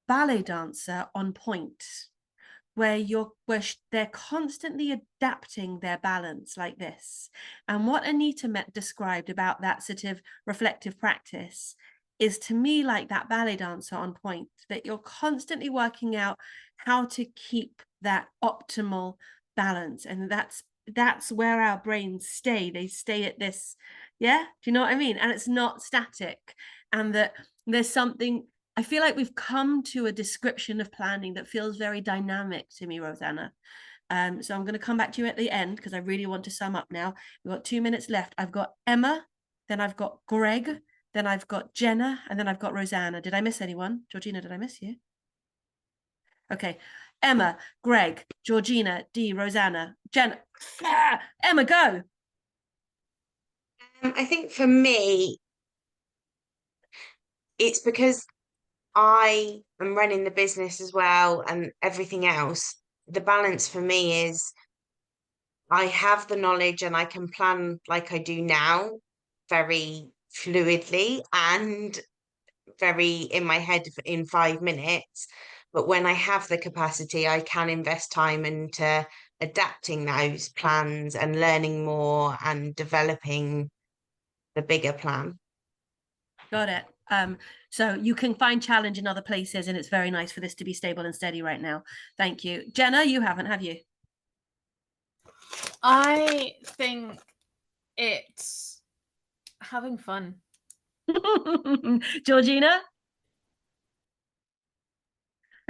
ballet dancer on point, where they're constantly adapting their balance like this. And what Anita described about that sort of reflective practice is, to me, like that ballet dancer on point, that you're constantly working out how to keep that optimal balance. And that's where our brains stay. They stay at this, do you know what I mean? And it's not static. And that there's something, I feel like we've come to a description of planning that feels very dynamic to me, Rosanna, So I'm going to come back to you at the end because I really want to sum up now. We've got 2 minutes left. I've got Emma, then I've got Greg, then I've got Jenna, and then I've got Rosanna. Did I miss anyone? Georgina, did I miss you? Okay. Emma, Greg, Georgina, Dee, Rosanna, Jenna. Emma, go. I think for me, it's because I am running the business as well and everything else. The balance for me is I have the knowledge and I can plan like I do now, very fluidly and very in my head in 5 minutes. But when I have the capacity, I can invest time into adapting those plans and learning more and developing the bigger plan. Got it. So you can find challenge in other places, and it's very nice for this to be stable and steady right now. Thank you. Jenna, you haven't, have you? I think it's having fun. Georgina?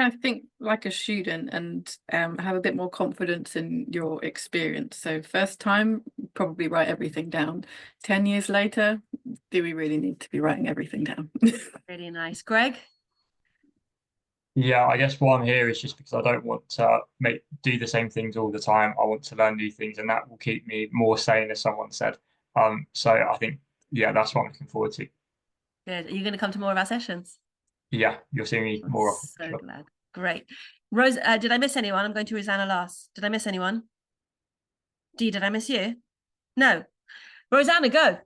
I think like a student and have a bit more confidence in your experience. So first time, probably write everything down. 10 years later, do we really need to be writing everything down? Really nice. Greg? Yeah, I guess why I'm here is just because I don't want to do the same things all the time. I want to learn new things, and that will keep me more sane, as someone said. So I think, yeah, that's what I'm looking forward to. Good. Are you going to come to more of our sessions? Yeah, you'll see me more often. So Sure. glad. Great. Rose, did I miss anyone? I'm going to Rosanna last. Did I miss anyone? Dee, did I miss you? No. Rosanna, go.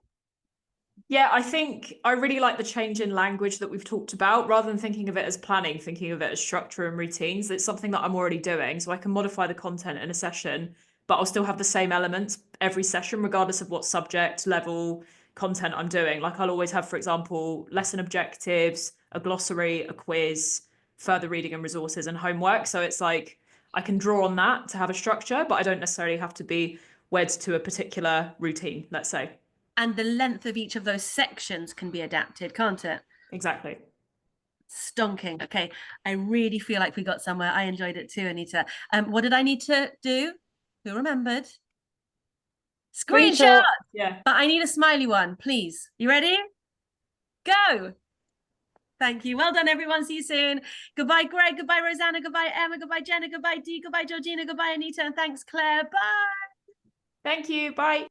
Yeah, I think I really like the change in language that we've talked about. Rather than thinking of it as planning, thinking of it as structure and routines. It's something that I'm already doing, so I can modify the content in a session, but I'll still have the same elements every session, regardless of what subject, level, content I'm doing. Like I'll always have, for example, lesson objectives, a glossary, a quiz, further reading and resources, and homework. So it's like I can draw on that to have a structure, but I don't necessarily have to be wed to a particular routine, let's say. And the length of each of those sections can be adapted, can't it? Exactly. Stonking. Okay. I really feel like we got somewhere. I enjoyed it too, Anita. What did I need to do? Who remembered? Screenshot. Yeah. But I need a smiley one, please. You ready? Go. Thank you. Well done, everyone. See you soon. Goodbye, Greg. Goodbye, Rosanna. Goodbye, Emma. Goodbye, Jenna. Goodbye, Dee. Goodbye, Georgina. Goodbye, Anita. And thanks, Claire. Bye. Thank you. Bye.